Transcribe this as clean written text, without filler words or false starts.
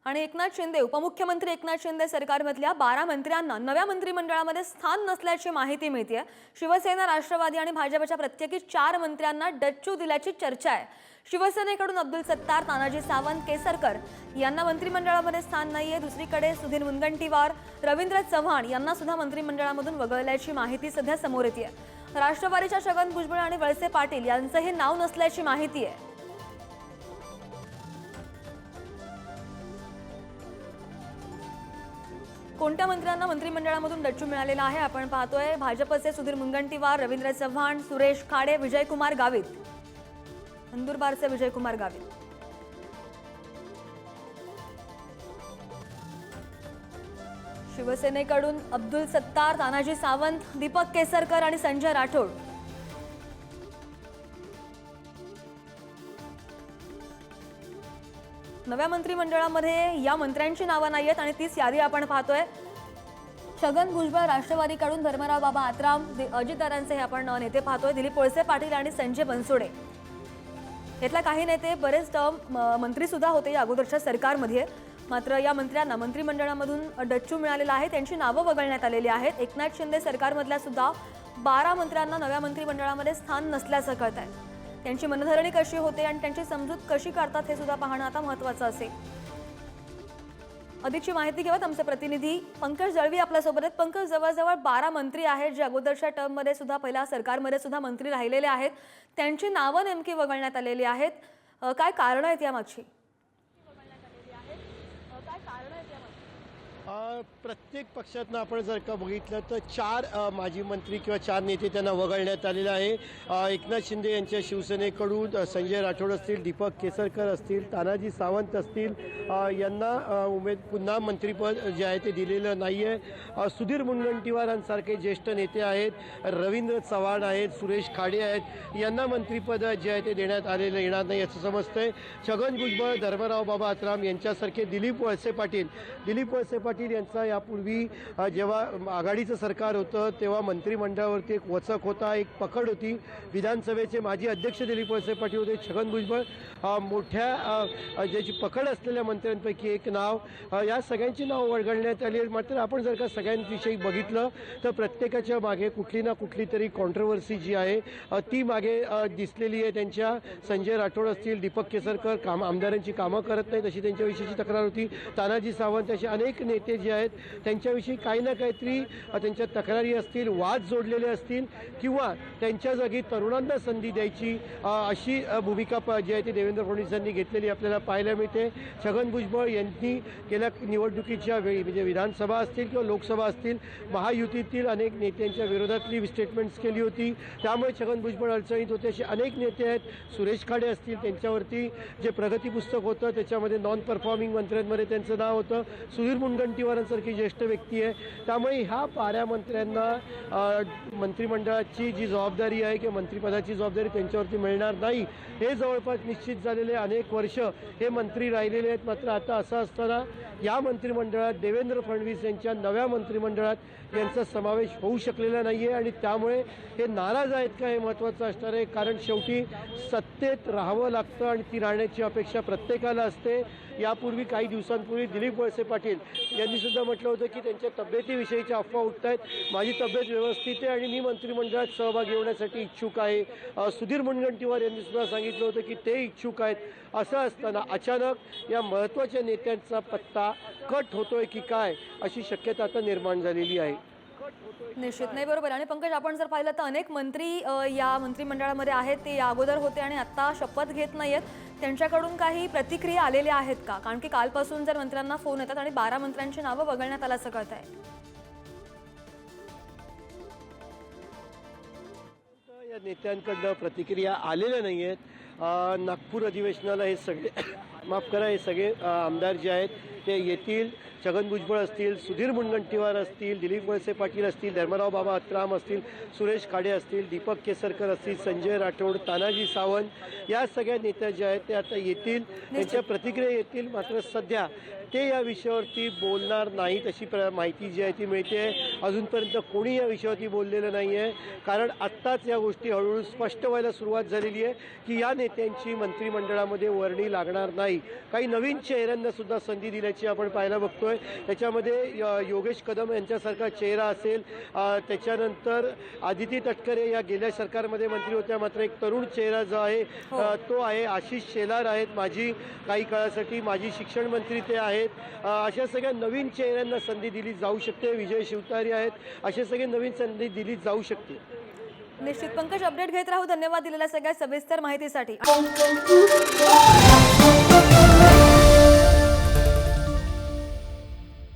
आणि एकनाथ शिंदे उपमुख्यमंत्री एकनाथ शिंदे सरकारमधल्या 12 मंत्र्यांना नव्या मंत्रिमंडळामध्ये स्थान नसल्याची माहिती मिळते। शिवसेना, राष्ट्रवादी आणि भाजपच्या प्रत्येकी 4 मंत्र्यांना डच्चू दिल्याची चर्चा आहे। शिवसेनेकडून अब्दुल सत्तार, तानाजी सावंत, केसरकर यांना मंत्रिमंडळामध्ये स्थान नाहीये। दुसरीकडे सुधीर मुनगंटीवार, रवींद्र चव्हाण यांना सुद्धा मंत्रिमंडळामधून वगळल्याची माहिती सध्या समोर येते। राष्ट्रवादीच्या छगन भुजबळ आणि वळसे पाटील यांचंही नाव नसल्याची माहिती आहे। कोणत्या मंत्र्यांना मंत्रिमंडळामधून डच्चू मिळालेला आहे आपण पाहतोय। भाजपचे सुधीर मुनगंटीवार, रवींद्र चव्हाण, सुरेश खाडे, विजयकुमार गावित, नंदुरबारचे विजयकुमार गावित। शिवसेनेकडून अब्दुल सत्तार, तानाजी सावंत, दीपक केसरकर आणि संजय राठोड। नव्या मंत्रिमंडळामध्ये या मंत्र्यांची नावं नाहीयेत आणि तीच यादी आपण पाहतोय। छगन भुजबळ राष्ट्रवादीकडून, धर्मराव बाबा आत्राम, अजितदादांचे हे आपण नेते पाहतोय। दिलीप वळसे पाटील आणि संजय बनसोडे यातला काही नेते बरेच टर्म मंत्री सुद्धा होते या अगोदरच्या सरकारमध्ये। मात्र या मंत्र्यांना मंत्रिमंडळामधून डच्चू मिळालेला आहे, त्यांची नावं वगळण्यात आलेली आहेत। एकनाथ शिंदे सरकारमधल्या सुद्धा 12 मंत्र्यांना नव्या मंत्रिमंडळामध्ये स्थान नसल्याचं कळत आहे। त्यांची मनधरणी कशी होते आणि त्यांची समजूत कशी काढतात हे सुद्धा पाहणं आता महत्त्वाचं असेल। अधिकची माहिती घेऊयात आमचे प्रतिनिधी पंकज दळवी आपल्यासोबत आहेत। पंकज, जवळजवळ 12 मंत्री आहेत जे अगोदरच्या टर्ममध्ये सुद्धा, पहिल्या सरकारमध्ये सुद्धा मंत्री राहिलेले आहेत, त्यांची नावं नेमकी वगळण्यात आलेली आहेत। काय कारण आहेत यामागची? प्रत्येक पक्षातनं आपण जर का बघितलं तर 4 माजी मंत्री किंवा 4 नेते त्यांना वगळण्यात आलेले आहे। एकनाथ शिंदे यांच्या शिवसेनेकडून संजय राठोड असतील, दीपक केसरकर असतील, तानाजी सावंत असतील, यांना पुन्हा मंत्रिपद जे आहे ते दिलेलं नाही आहे। सुधीर मुनगंटीवारांसारखे ज्येष्ठ नेते आहेत, रवींद्र चव्हाण आहेत, सुरेश खाडे आहेत, यांना मंत्रिपद जे आहे ते देण्यात आलेलं येणार नाही असं समजतंय। छगन भुजबळ, धर्मराव बाबा आत्राम यांच्यासारखे दिलीप वळसे पाटील यांचा यापूर्वी जेव्हा आघाडीचं सरकार होतं तेव्हा मंत्रिमंडळावरती एक वचक होता, एक पकड होती। विधानसभेचे माजी अध्यक्ष दिलीप वळसे पाटील होते। छगन भुजबळ मोठ्या ज्याची पकड असलेल्या मंत्र्यांपैकी एक नाव, या सगळ्यांची नाव वगळण्यात आली आहे। मात्र आपण जर का सगळ्यांविषयी बघितलं तर प्रत्येकाच्या मागे कुठली ना कुठली तरी कॉन्ट्रोवर्सी जी आहे ती मागे दिसलेली आहे। त्यांच्या संजय राठोड असतील, दीपक केसरकर आमदारांची कामं करत नाहीत अशी त्यांच्याविषयीची तक्रार होती। तानाजी सावंत असे अनेक नेते जे आहेत त्यांच्याविषयी काही ना काहीतरी त्यांच्या तक्रारी असतील, वाद जोडलेले असतील किंवा त्यांच्या जागी तरुणांना संधी द्यायची अशी भूमिका जी आहे ती देवेंद्र फडणवीसांनी घेतलेली आपल्याला पाहायला मिळते। छगन भुजबळ यांनी गेल्या निवडणुकीच्या वेळी म्हणजे विधानसभा असतील किंवा लोकसभा असतील, महायुतीतील अनेक नेत्यांच्या विरोधातली स्टेटमेंट्स केली होती, त्यामुळे छगन भुजबळ अडचणीत होते। असे अनेक नेते आहेत। सुरेश खाडे असतील, त्यांच्यावरती जे प्रगती पुस्तक होतं त्याच्यामध्ये नॉन परफॉर्मिंग मंत्र्यांमध्ये त्यांचं नाव होतं। सुधीर मुनगंटीवारांसारखी ज्येष्ठ व्यक्ती आहे, त्यामुळे ह्या 12 मंत्र्यांना मंत्रिमंडळाची जी जबाबदारी आहे किंवा मंत्रिपदाची जबाबदारी त्यांच्यावरती मिळणार नाही हे जवळपास निश्चित झालेले। अनेक वर्ष हे मंत्री राहिलेले आहेत। मात्र आता असं असताना या मंत्रिमंडळात देवेंद्र फडणवीस यांच्या नव्या मंत्रिमंडळात यांचा समावेश होऊ शकलेला नाही आहे आणि त्यामुळे हे नाराज आहेत का हे महत्त्वाचं असणार आहे। कारण शेवटी सत्तेत राहावं लागतं आणि ती राहण्याची अपेक्षा प्रत्येकाला असते। यापूर्वी काही दिवसांपूर्वी दिलीप वळसे पाटील यांनी सुद्धा म्हटलं होतं की त्यांच्या तब्येतीविषयीच्या अफवा उठत आहेत, माझी तब्येत व्यवस्थित आहे आणि मी मंत्रिमंडळात सहभागी होण्यासाठी इच्छुक आहे। सुधीर मुनगंटीवार यांनी सुद्धा सांगितलं होतं की ते इच्छुक आहेत। असं असताना अचानक या महत्त्वाच्या नेत्यांचा पत्ता कट होतोय की काय अशी शक्यता आता निर्माण झालेली आहे। निश्चित नाही, बरोबर। आणि पंकज, आपण जर पाहिलं तर अनेक मंत्री या मंत्रिमंडळामध्ये आहेत, ते या अगोदर होते आणि आता शपथ घेत नाहीयेत, त्यांच्याकडून काही प्रतिक्रिया आलेल्या आहेत का? कारण की कालपासून जर मंत्र्यांना फोन येतात आणि 12 मंत्र्यांची नावं वगळण्यात आल्याचं कळत आहे। या नेत्यांकडनं प्रतिक्रिया आलेल्या नाही आहेत। नागपूर अधिवेशनाला हे सगळे माफ करा, हे सगळे आमदार जे आहेत ते येतील। छगन भुजबळ असतील, सुधीर मुनगंटीवार असतील, दिलीप वळसे पाटील असतील, धर्मराव बाबा आत्राम असतील, सुरेश खाडे असतील, दीपक केसरकर असतील, संजय राठोड, तानाजी सावंत, या सगळ्या नेत्या जे आहेत ते आता येतील, त्यांच्या प्रतिक्रिया येतील। मात्र सध्या ते या विषयावरती बोलणार नाहीत अशी माहिती जी आहे ती मिळते। अजूनपर्यंत कोणी या विषयावरती बोललेलं नाही आहे, कारण आत्ताच या गोष्टी हळूहळू स्पष्ट व्हायला सुरुवात झालेली आहे की या नेत्यांची मंत्रिमंडळामध्ये वर्णी लागणार नाही। काही नवीन चेहऱ्यांना सुद्धा संधी दिल्याची आपण पाहायला बघतोय. त्याच्यामध्ये योगेश कदम यांच्यासारखा चेहरा असेल, त्याच्यानंतर आदिती तटकरे या गेल्या सरकारमध्ये मंत्री होत्या, मात्र एक तरुण चेहरा जो आहे तो आहे. आशिष शेलार आहेत, काही काळासाठी माजी शिक्षण मंत्री ते आहेत. अशा सगळ्या नवीन चेहऱ्यांना संधी दिली जाऊ शकते. विजय शिवतारे आहेत, असे सगळे नवीन संधी दिली जाऊ शकते. निश्चित पंकज, अपडेट घेत राहू. धन्यवाद दिलेल्या सगळ्या सविस्तर माहितीसाठी.